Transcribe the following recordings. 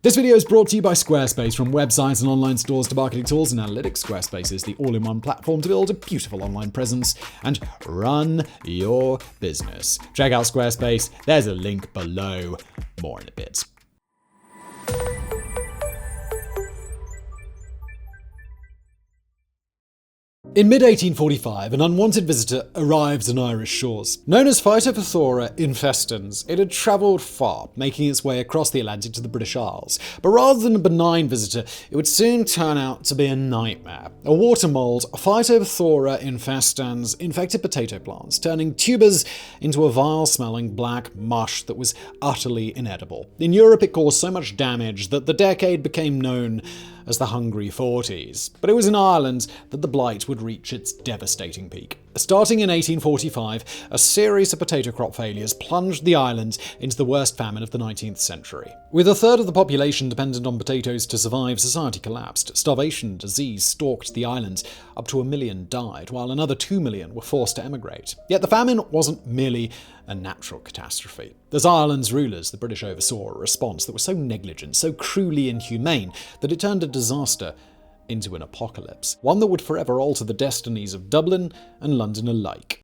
This video is brought to you by Squarespace. From websites and online stores to marketing tools and analytics, Squarespace is the all-in-one platform to build a beautiful online presence and run your business. Check out Squarespace. There's a link below. More in a bit. In mid-1845, an unwanted visitor arrived on Irish shores. Known as Phytophthora Infestans, it had travelled far, making its way across the Atlantic to the British Isles. But rather than a benign visitor, it would soon turn out to be a nightmare. A water mould, Phytophthora Infestans, infected potato plants, turning tubers into a vile-smelling black mush that was utterly inedible. In Europe, it caused so much damage that the decade became known as the Hungry 40s. But it was in Ireland that the blight would reach its devastating peak. Starting in 1845, a series of potato crop failures plunged the island into the worst famine of the 19th century. With a third of the population dependent on potatoes to survive, society collapsed. Starvation and disease stalked the island. Up to 1 million died, while another 2 million were forced to emigrate. Yet the famine wasn't merely a natural catastrophe. As Ireland's rulers, the British oversaw a response that was so negligent, so cruelly inhumane, that it turned a disaster into an apocalypse, one that would forever alter the destinies of Dublin and London alike.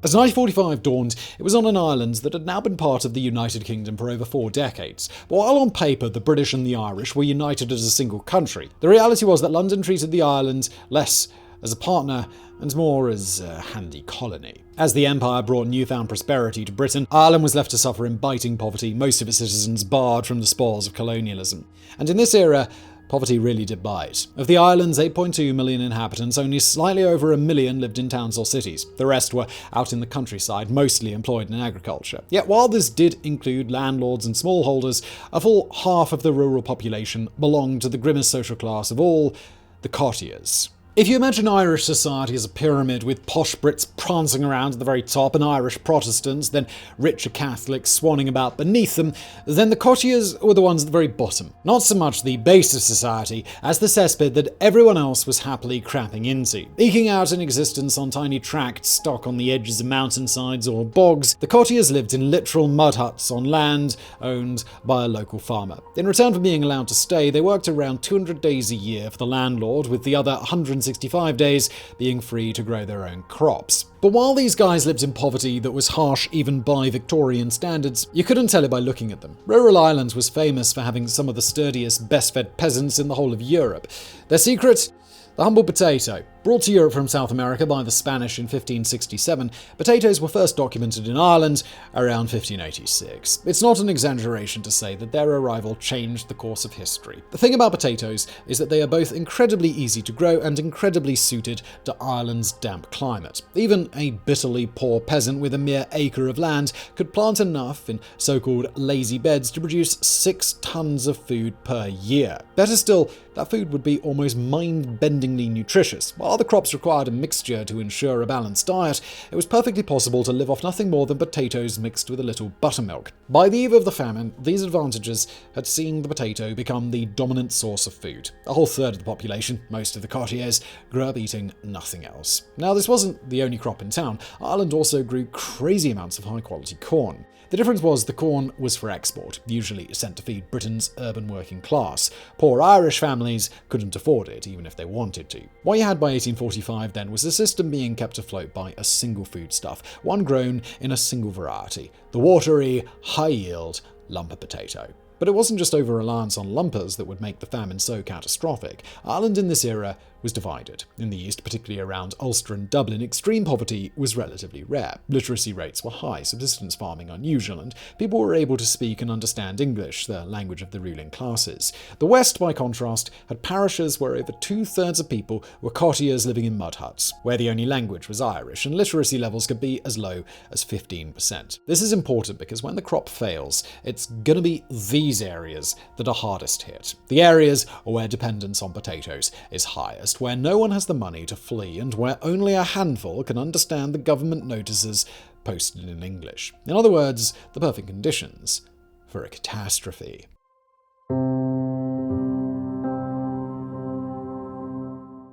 As 1945 dawned, it was on an island that had now been part of the United Kingdom for over 4 decades. While on paper the British and the Irish were united as a single country, the reality was that London treated the island less as a partner and more as a handy colony. As the empire brought newfound prosperity to Britain, Ireland was left to suffer in biting poverty, most of its citizens barred from the spoils of colonialism. And in this era, poverty really did bite. Of the island's 8.2 million inhabitants, only slightly over 1 million lived in towns or cities. The rest were out in the countryside, mostly employed in agriculture. Yet while this did include landlords and smallholders, a full half of the rural population belonged to the grimmest social class of all, the Cottiers. If you imagine Irish society as a pyramid with posh Brits prancing around at the very top and Irish Protestants, then richer Catholics swanning about beneath them, then the Cottiers were the ones at the very bottom. Not so much the base of society as the cesspit that everyone else was happily crapping into. Eking out an existence on tiny tracts stuck on the edges of mountainsides or bogs, the Cottiers lived in literal mud huts on land owned by a local farmer. In return for being allowed to stay, they worked around 200 days a year for the landlord, with the other 165 days being free to grow their own crops. But while these guys lived in poverty that was harsh even by Victorian standards, you couldn't tell it by looking at them. Rural Ireland was famous for having some of the sturdiest, best-fed peasants in the whole of Europe. Their secret? The humble potato. Brought to Europe from South America by the Spanish in 1567, potatoes were first documented in Ireland around 1586. It's not an exaggeration to say that their arrival changed the course of history. The thing about potatoes is that they are both incredibly easy to grow and incredibly suited to Ireland's damp climate. Even a bitterly poor peasant with a mere acre of land could plant enough in so-called lazy beds to produce 6 tons of food per year. Better still, that food would be almost mind-bendingly nutritious. While the crops required a mixture to ensure a balanced diet, it was perfectly possible to live off nothing more than potatoes mixed with a little buttermilk. By the eve of the famine, these advantages had seen the potato become the dominant source of food. A whole third of the population, most of the Cottiers, grew up eating nothing else. Now, this wasn't the only crop in town. Ireland also grew crazy amounts of high-quality corn. The difference was the corn was for export, usually sent to feed Britain's urban working class. Poor Irish families couldn't afford it, even if they wanted to. What you had by 1845 then was a system being kept afloat by a single foodstuff, one grown in a single variety, the watery, high-yield lumper potato. But it wasn't just over-reliance on lumpers that would make the famine so catastrophic. Ireland in this era was divided. In the east, particularly around Ulster and Dublin, extreme poverty was relatively rare. Literacy rates were high, subsistence farming unusual, and people were able to speak and understand English, the language of the ruling classes. The west, by contrast, had parishes where over 2/3 of people were Cottiers living in mud huts, where the only language was Irish, and literacy levels could be as low as 15%. This is important because when the crop fails, it's gonna be these areas that are hardest hit. The areas where dependence on potatoes is highest, where no one has the money to flee, and where only a handful can understand the government notices posted in English. In other words, the perfect conditions for a catastrophe.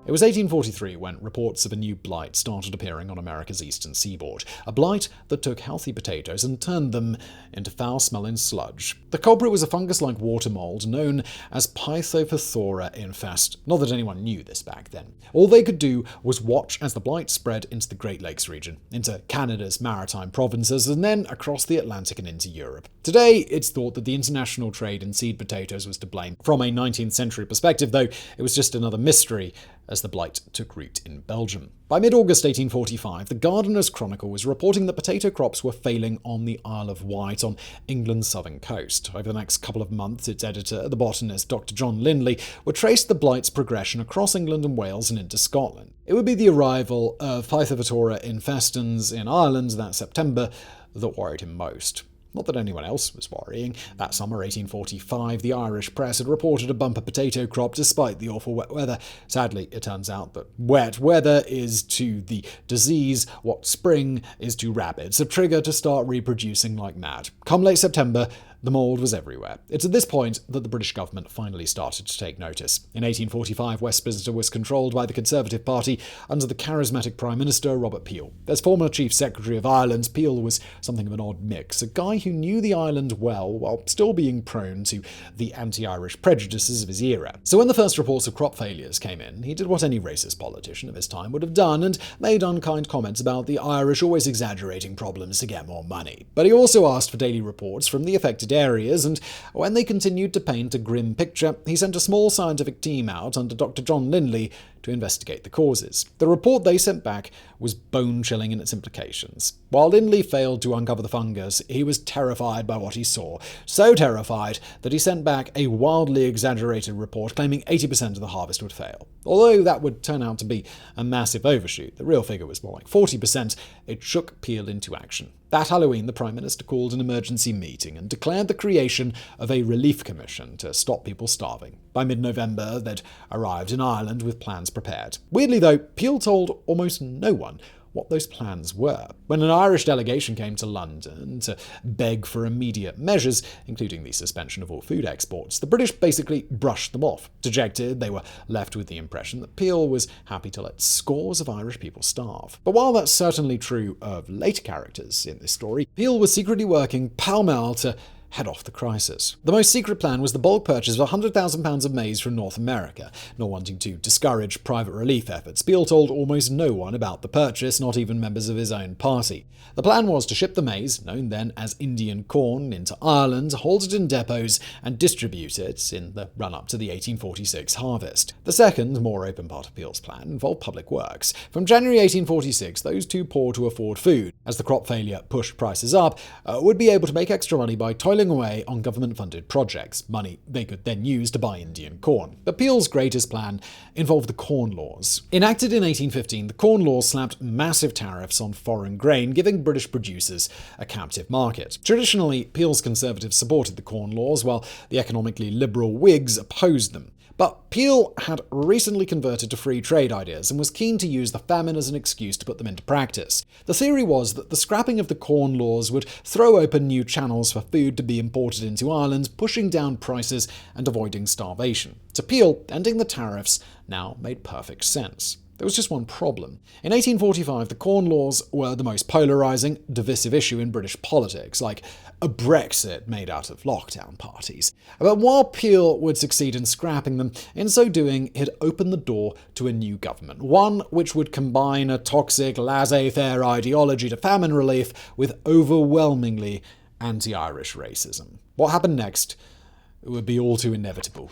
It was 1843 when reports of a new blight started appearing on America's eastern seaboard, a blight that took healthy potatoes and turned them into foul-smelling sludge. The culprit was a fungus-like water mold known as Phytophthora Infestans. Not that anyone knew this back then. All they could do was watch as the blight spread into the Great Lakes region, into Canada's maritime provinces, and then across the Atlantic and into Europe. Today, it's thought that the international trade in seed potatoes was to blame. From a 19th century perspective, though, it was just another mystery as the blight took root in Belgium. By mid-August 1845, the Gardener's Chronicle was reporting that potato crops were failing on the Isle of Wight on England's southern coast. Over the next couple of months, its editor, the botanist Dr. John Lindley, would trace the blight's progression across England and Wales and into Scotland. It would be the arrival of Phytophthora Infestans in Ireland that September that worried him most. Not that anyone else was worrying. That summer, 1845, the Irish press had reported a bumper potato crop despite the awful wet weather. Sadly, it turns out that wet weather is to the disease what spring is to rabbits, a trigger to start reproducing like mad. Come late September, the mold was everywhere. It's at this point that the British government finally started to take notice. In 1845, Westminster was controlled by the Conservative Party under the charismatic Prime Minister Robert Peel. As former Chief Secretary of Ireland, Peel was something of an odd mix, a guy who knew the island well while still being prone to the anti-Irish prejudices of his era. So when the first reports of crop failures came in, he did what any racist politician of his time would have done and made unkind comments about the Irish always exaggerating problems to get more money. But he also asked for daily reports from the affected areas, and when they continued to paint a grim picture, he sent a small scientific team out under Dr. John Lindley to investigate the causes. The report they sent back was bone-chilling in its implications. While Lindley failed to uncover the fungus, he was terrified by what he saw. So terrified that he sent back a wildly exaggerated report claiming 80% of the harvest would fail. Although that would turn out to be a massive overshoot, the real figure was more like 40%, it shook Peel into action. That Halloween, the Prime Minister called an emergency meeting and declared the creation of a relief commission to stop people starving. By mid-November, they'd arrived in Ireland with plans prepared. Weirdly, though, Peel told almost no one what those plans were. When an Irish delegation came to London to beg for immediate measures, including the suspension of all food exports, the British basically brushed them off. Dejected, they were left with the impression that Peel was happy to let scores of Irish people starve. But while that's certainly true of later characters in this story, Peel was secretly working pell-mell to head off the crisis. The most secret plan was the bulk purchase of £100,000 of maize from North America. Not wanting to discourage private relief efforts, Peel told almost no one about the purchase, not even members of his own party. The plan was to ship the maize, known then as Indian corn, into Ireland, hold it in depots, and distribute it in the run-up to the 1846 harvest. The second, more open part of Peel's plan involved public works. From January 1846, those too poor to afford food, as the crop failure pushed prices up, would be able to make extra money by toiling away on government-funded projects, money they could then use to buy Indian corn. But Peel's greatest plan involved the Corn Laws. Enacted in 1815, the Corn Laws slapped massive tariffs on foreign grain, giving British producers a captive market. Traditionally, Peel's Conservatives supported the Corn Laws, while the economically liberal Whigs opposed them. But Peel had recently converted to free trade ideas and was keen to use the famine as an excuse to put them into practice. The theory was that the scrapping of the Corn Laws would throw open new channels for food to be imported into Ireland, pushing down prices and avoiding starvation. To Peel, ending the tariffs now made perfect sense. There was just one problem. In 1845, the Corn Laws were the most polarising, divisive issue in British politics, like a Brexit made out of lockdown parties. But while Peel would succeed in scrapping them, in so doing, he'd open the door to a new government, one which would combine a toxic, laissez-faire ideology to famine relief with overwhelmingly anti-Irish racism. What happened next would be all too inevitable.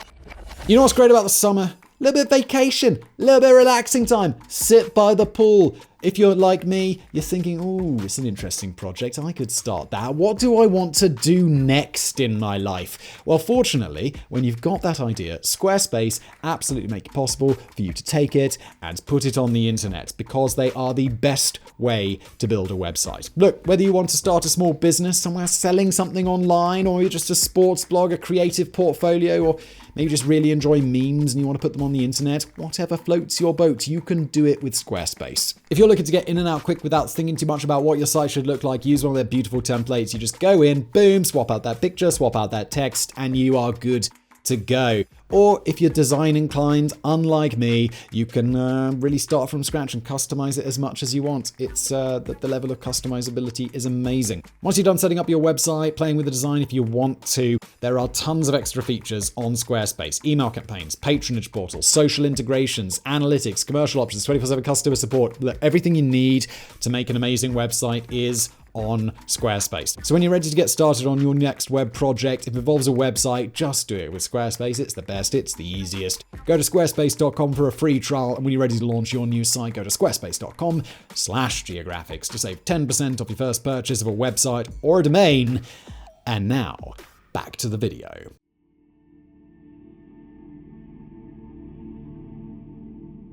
You know what's great about the summer? A little bit of vacation, a little bit of relaxing time, sit by the pool. If you're like me, you're thinking, oh, it's an interesting project, I could start that. What do I want to do next in my life? Well, fortunately, when you've got that idea, Squarespace absolutely make it possible for you to take it and put it on the internet, because they are the best way to build a website. Look, whether you want to start a small business somewhere selling something online, or you're just a sports blog, a creative portfolio, or maybe just really enjoy memes and you want to put them on the internet, whatever floats your boat, you can do it with Squarespace. If you're looking to get in and out quick without thinking too much about what your site should look like, use one of their beautiful templates. You just go in, boom, swap out that picture, swap out that text, and you are good to go. Or if you're design inclined, unlike me, you can really start from scratch and customize it as much as you want. It's the level of customizability is amazing. Once you're done setting up your website, playing with the design if you want to, there are tons of extra features on Squarespace. Email campaigns, patronage portals, social integrations, analytics, commercial options, 24/7 customer support. Look, everything you need to make an amazing website is on Squarespace. So when you're ready to get started on your next web project, if it involves a website, just do it with Squarespace. It's the best, it's the easiest. Go to squarespace.com for a free trial, and when you're ready to launch your new site, go to squarespace.com/geographics to save 10% off your first purchase of a website or a domain. And now, back to the video.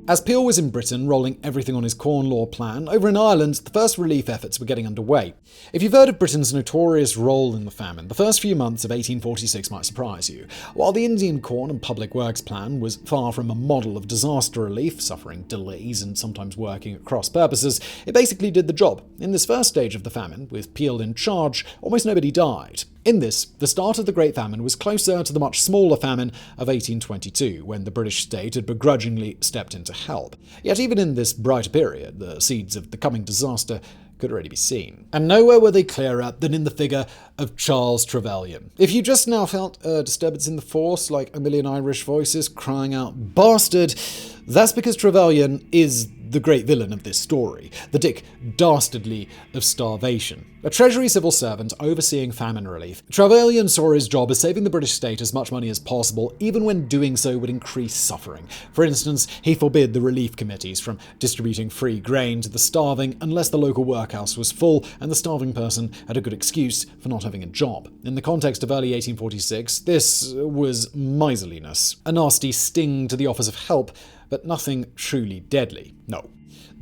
As Peel was in Britain rolling everything on his Corn Law plan, over in Ireland, the first relief efforts were getting underway. If you've heard of Britain's notorious role in the famine, the first few months of 1846 might surprise you. While the Indian Corn and Public Works Plan was far from a model of disaster relief, suffering delays and sometimes working at cross purposes, it basically did the job. In this first stage of the famine, with Peel in charge, almost nobody died. In this, the start of the Great Famine was closer to the much smaller famine of 1822, when the British state had begrudgingly stepped in to help. Yet even in this brighter period, the seeds of the coming disaster could already be seen. And nowhere were they clearer than in the figure of Charles Trevelyan. If you just now felt a disturbance in the force, like a million Irish voices crying out, "Bastard!" that's because Trevelyan is the great villain of this story, the Dick Dastardly of starvation. A Treasury civil servant overseeing famine relief, Trevelyan saw his job as saving the British state as much money as possible, even when doing so would increase suffering. For instance, he forbid the relief committees from distributing free grain to the starving unless the local workhouse was full and the starving person had a good excuse for not having a job. In the context of early 1846, this was miserliness, a nasty sting to the offers of help, but nothing truly deadly. No.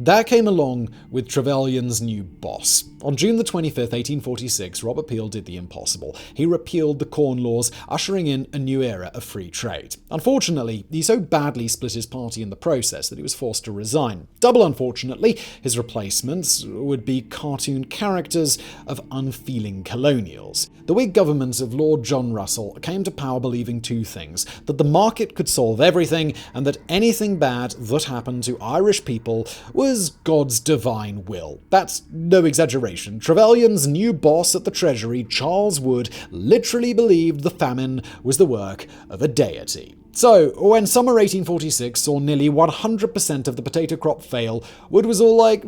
That came along with Trevelyan's new boss. On June the 25th, 1846, Robert Peel did the impossible. He repealed the Corn Laws, ushering in a new era of free trade. Unfortunately, he so badly split his party in the process that he was forced to resign. Double unfortunately, his replacements would be cartoon characters of unfeeling colonials. The Whig government of Lord John Russell came to power believing two things: that the market could solve everything, and that anything bad that happened to Irish people was God's divine will. That's no exaggeration. Trevelyan's new boss at the Treasury, Charles Wood, literally believed the famine was the work of a deity. So, when summer 1846 saw nearly 100% of the potato crop fail, Wood was all like,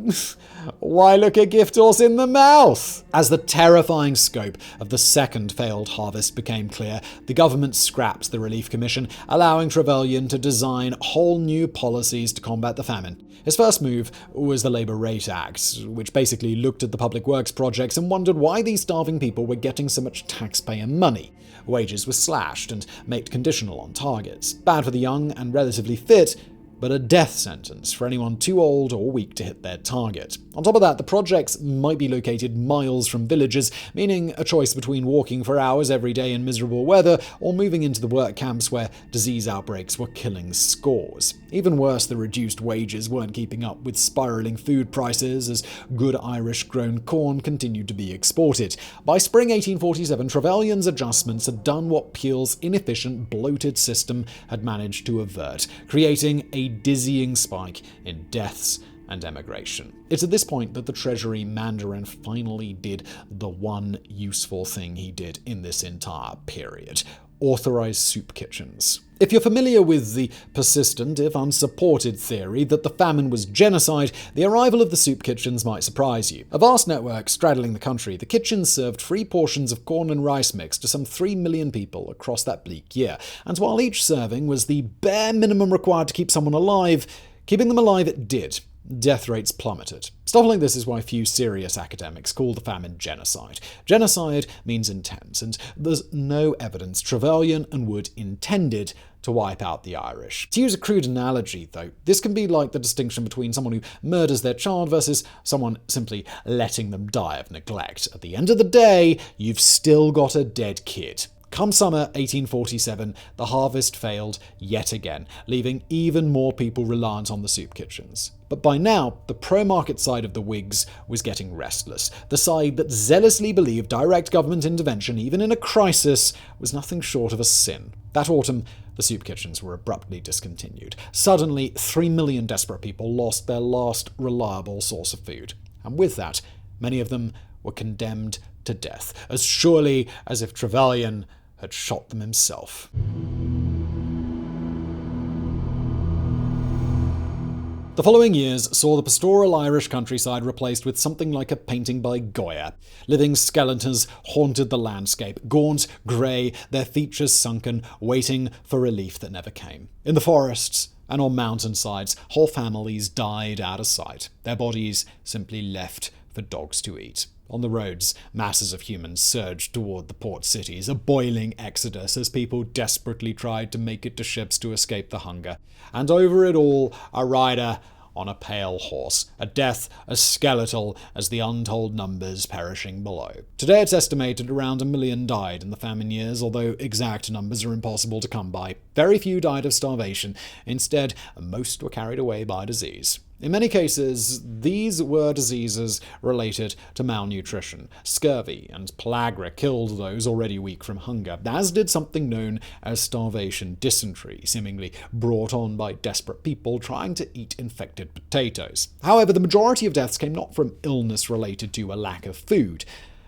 "Why look a gift horse in the mouth?" As the terrifying scope of the second failed harvest became clear, the government scrapped the Relief Commission, allowing Trevelyan to design whole new policies to combat the famine. His first move was the Labour Rate Act, which basically looked at the public works projects and wondered why these starving people were getting so much taxpayer money. Wages were slashed and made conditional on targets. Bad for the young and relatively fit, but a death sentence for anyone too old or weak to hit their target. On top of that, the projects might be located miles from villages, meaning a choice between walking for hours every day in miserable weather or moving into the work camps where disease outbreaks were killing scores. Even worse, the reduced wages weren't keeping up with spiraling food prices as good Irish-grown corn continued to be exported. By spring 1847, Trevelyan's adjustments had done what Peel's inefficient, bloated system had managed to avert, creating a dizzying spike in deaths and emigration. It's at this point that the Treasury Mandarin finally did the one useful thing he did in this entire period: authorize soup kitchens. If you're familiar with the persistent, if unsupported theory that the famine was genocide, the arrival of the soup kitchens might surprise you. A vast network straddling the country, the kitchens served free portions of corn and rice mix to some 3 million people across that bleak year. And while each serving was the bare minimum required to keep someone alive, keeping them alive it did. Death rates plummeted. Stuff like this is why few serious academics call the famine genocide. Genocide means intent, and there's no evidence Trevelyan and Wood intended to wipe out the Irish. To use a crude analogy, though, this can be like the distinction between someone who murders their child versus someone simply letting them die of neglect. At the end of the day, you've still got a dead kid. Come summer 1847, the harvest failed yet again, leaving even more people reliant on the soup kitchens. But by now, the pro-market side of the Whigs was getting restless. The side that zealously believed direct government intervention, even in a crisis, was nothing short of a sin. That autumn, the soup kitchens were abruptly discontinued. Suddenly, 3 million desperate people lost their last reliable source of food. And with that, many of them were condemned to death, as surely as if Trevelyan had shot them himself. The following years saw the pastoral Irish countryside replaced with something like a painting by Goya. Living skeletons haunted the landscape, gaunt, grey, their features sunken, waiting for relief that never came. In the forests and on mountainsides, whole families died out of sight, their bodies simply left for dogs to eat. On the roads, masses of humans surged toward the port cities, a boiling exodus as people desperately tried to make it to ships to escape the hunger. And over it all, a rider on a pale horse, a death as skeletal as the untold numbers perishing below. Today it's estimated around 1 million died in the famine years, although exact numbers are impossible to come by. Very few died of starvation. Instead, most were carried away by disease. In many cases, these were diseases related to malnutrition. Scurvy and pellagra killed those already weak from hunger, as did something known as starvation dysentery, seemingly brought on by desperate people trying to eat infected potatoes. However, the majority of deaths came not from illness related to a lack of food,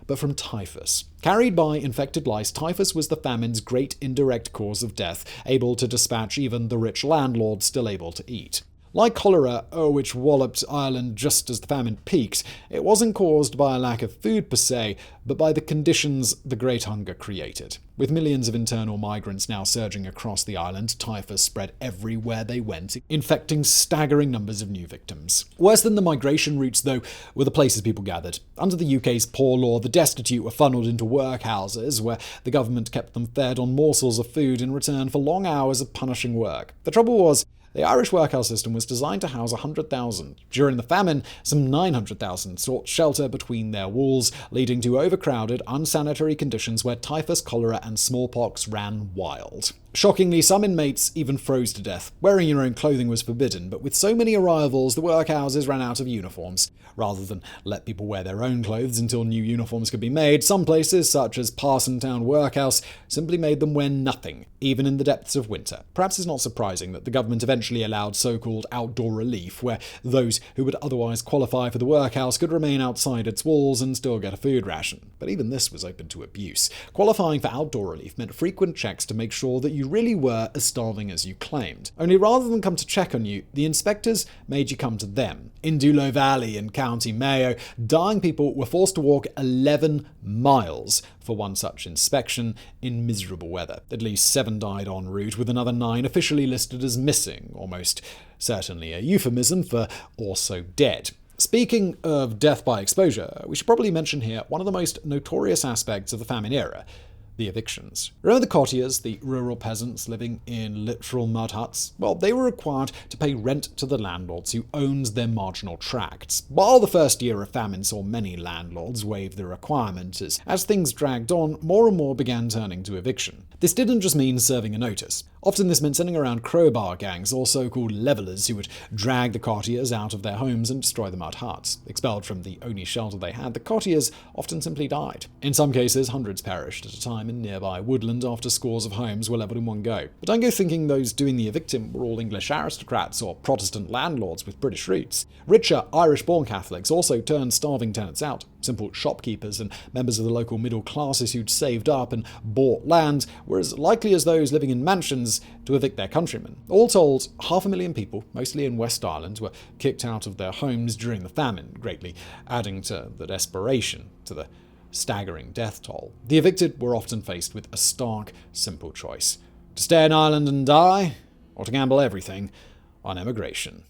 but from typhus. Carried by infected lice, typhus was the famine's great indirect cause of death, able to dispatch even the rich landlords still able to eat. Like cholera, which walloped Ireland just as the famine peaked, it wasn't caused by a lack of food per se, but by the conditions the Great Hunger created. With millions of internal migrants now surging across the island, typhus spread everywhere they went, infecting staggering numbers of new victims. Worse than the migration routes, though, were the places people gathered. Under the UK's Poor Law, the destitute were funneled into workhouses, where the government kept them fed on morsels of food in return for long hours of punishing work. The trouble was, the Irish workhouse system was designed to house 100,000. During the famine, some 900,000 sought shelter between their walls, leading to overcrowded, unsanitary conditions where typhus, cholera, and smallpox ran wild. Shockingly, some inmates even froze to death. Wearing your own clothing was forbidden, but with so many arrivals, the workhouses ran out of uniforms. Rather than let people wear their own clothes until new uniforms could be made, some places, such as Parsonstown Workhouse, simply made them wear nothing, even in the depths of winter. Perhaps it's not surprising that the government eventually allowed so-called outdoor relief, where those who would otherwise qualify for the workhouse could remain outside its walls and still get a food ration. But even this was open to abuse. Qualifying for outdoor relief meant frequent checks to make sure that you really were as starving as you claimed. Only rather than come to check on you, the inspectors made you come to them. In Dulo Valley in County Mayo, dying people were forced to walk 11 miles for one such inspection in miserable weather. At least 7 died en route, with another 9 officially listed as missing, almost certainly a euphemism for also dead. Speaking of death by exposure, we should probably mention here one of the most notorious aspects of the famine era: the evictions. Remember the Cottiers, the rural peasants living in literal mud huts? Well, they were required to pay rent to the landlords who owned their marginal tracts. While the first year of famine saw many landlords waive the requirement, as things dragged on, more and more began turning to eviction. This didn't just mean serving a notice. Often this meant sending around crowbar gangs, or so-called levelers, who would drag the Cottiers out of their homes and destroy the mud huts. Expelled from the only shelter they had, the Cottiers often simply died. In some cases, hundreds perished at a time in nearby woodland after scores of homes were levelled in one go. But don't go thinking those doing the evicting were all English aristocrats or Protestant landlords with British roots. Richer Irish-born Catholics also turned starving tenants out. Simple shopkeepers and members of the local middle classes who'd saved up and bought land were as likely as those living in mansions to evict their countrymen. All told, 500,000 people, mostly in West Ireland, were kicked out of their homes during the famine, greatly adding to the desperation, to the staggering death toll. The evicted were often faced with a stark, simple choice: to stay in Ireland and die, or to gamble everything on emigration.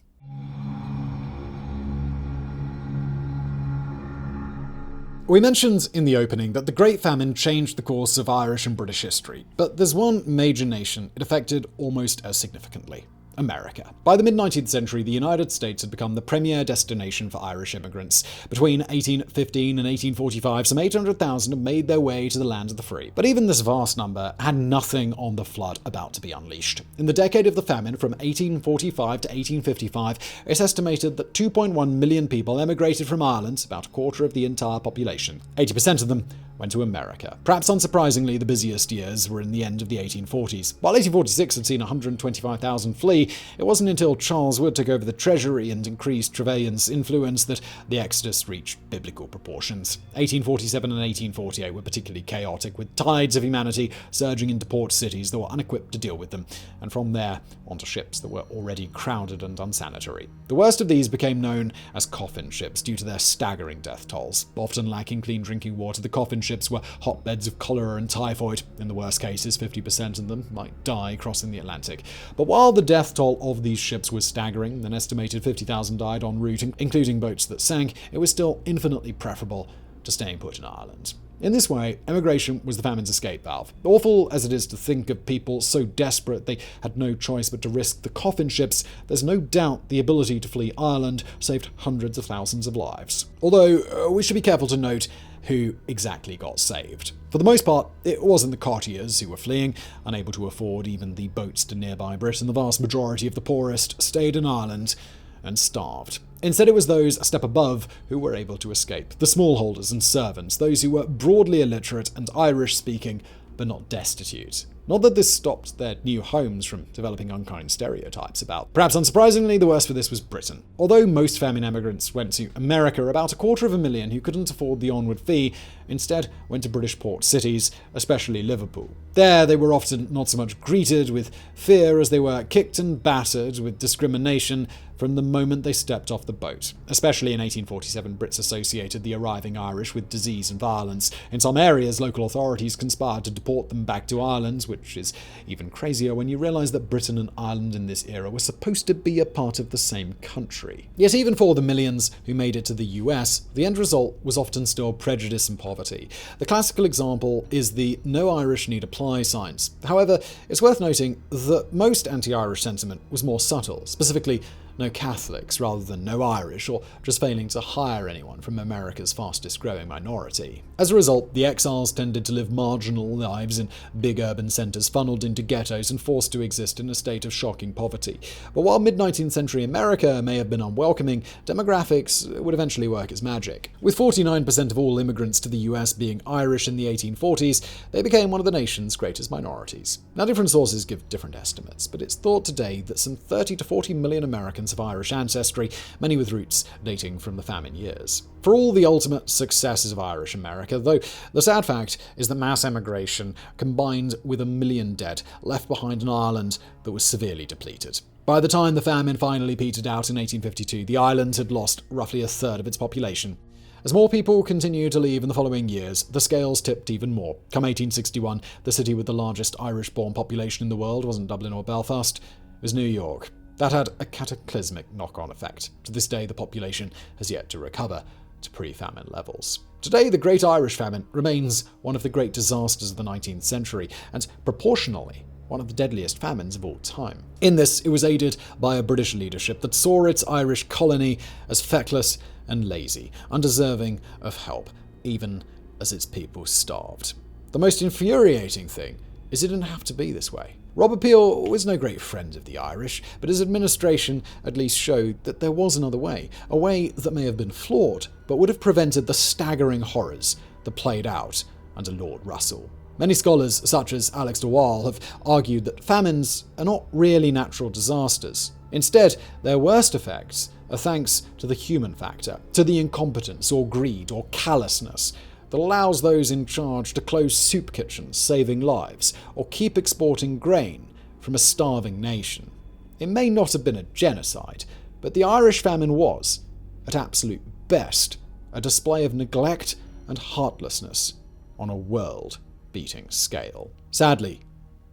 We mentioned in the opening that the Great Famine changed the course of Irish and British history, but there's one major nation it affected almost as significantly: America. By the mid-19th century, the United States had become the premier destination for Irish immigrants. Between 1815 and 1845, some 800,000 had made their way to the land of the free. But even this vast number had nothing on the flood about to be unleashed. In the decade of the famine, from 1845 to 1855, it's estimated that 2.1 million people emigrated from Ireland, about a quarter of the entire population. 80% of them went to America. Perhaps unsurprisingly, the busiest years were in the end of the 1840s. While 1846 had seen 125,000 flee, it wasn't until Charles Wood took over the Treasury and increased Trevelyan's influence that the exodus reached biblical proportions. 1847 and 1848 were particularly chaotic, with tides of humanity surging into port cities that were unequipped to deal with them, and from there onto ships that were already crowded and unsanitary. The worst of these became known as Coffin Ships due to their staggering death tolls. Often lacking clean drinking water, the Coffin Ships were hotbeds of cholera and typhoid. In the worst cases, 50% of them might die crossing the Atlantic. But while the death toll of these ships was staggering, an estimated 50,000 died en route, including boats that sank, it was still infinitely preferable to staying put in Ireland. In this way, emigration was the famine's escape valve. Awful as it is to think of people so desperate they had no choice but to risk the Coffin Ships, there's no doubt the ability to flee Ireland saved hundreds of thousands of lives. Although, we should be careful to note who exactly got saved. For the most part, it wasn't the Cottiers who were fleeing. Unable to afford even the boats to nearby Britain, the vast majority of the poorest stayed in Ireland and starved. Instead, it was those a step above who were able to escape. The smallholders and servants, those who were broadly illiterate and Irish-speaking, but not destitute. Not that this stopped their new homes from developing unkind stereotypes about. Perhaps unsurprisingly, the worst for this was Britain. Although most famine emigrants went to America, about 250,000 who couldn't afford the onward fee instead went to British port cities, especially Liverpool. There, they were often not so much greeted with fear as they were kicked and battered with discrimination from the moment they stepped off the boat. Especially in 1847, Brits associated the arriving Irish with disease and violence. In some areas, local authorities conspired to deport them back to Ireland, which is even crazier when you realise that Britain and Ireland in this era were supposed to be a part of the same country. Yet even for the millions who made it to the US, the end result was often still prejudice and poverty. The classical example is the "No Irish Need Apply" signs. However, it's worth noting that most anti-Irish sentiment was more subtle, specifically no Catholics rather than no Irish, or just failing to hire anyone from America's fastest growing minority. As a result, the exiles tended to live marginal lives in big urban centres, funneled into ghettos and forced to exist in a state of shocking poverty. But while mid-19th century America may have been unwelcoming, demographics would eventually work as magic. With 49% of all immigrants to the US being Irish in the 1840s, they became one of the nation's greatest minorities. Now, different sources give different estimates, but it's thought today that some 30 to 40 million Americans of Irish ancestry, many with roots dating from the famine years. For all the ultimate successes of Irish America, though, the sad fact is that mass emigration combined with 1 million dead left behind an Ireland that was severely depleted. By the time the famine finally petered out in 1852, the island had lost roughly a third of its population. As more people continued to leave in the following years, the scales tipped even more. Come 1861, the city with the largest Irish-born population in the world wasn't Dublin or Belfast, it was New York. That had a cataclysmic knock-on effect. To this day, the population has yet to recover to pre-famine levels. Today, the Great Irish Famine remains one of the great disasters of the 19th century, and proportionally, one of the deadliest famines of all time. In this, it was aided by a British leadership that saw its Irish colony as feckless and lazy, undeserving of help, even as its people starved. The most infuriating thing is it didn't have to be this way. Robert Peel was no great friend of the Irish, but his administration at least showed that there was another way, a way that may have been flawed, but would have prevented the staggering horrors that played out under Lord Russell. Many scholars, such as Alex de Waal, have argued that famines are not really natural disasters. Instead, their worst effects are thanks to the human factor, to the incompetence or greed or callousness that allows those in charge to close soup kitchens, saving lives, or keep exporting grain from a starving nation. It may not have been a genocide, but the Irish famine was, at absolute best, a display of neglect and heartlessness on a world-beating scale. Sadly,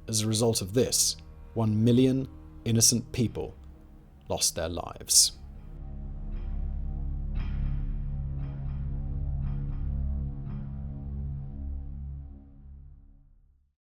as a result of this, 1 million innocent people lost their lives.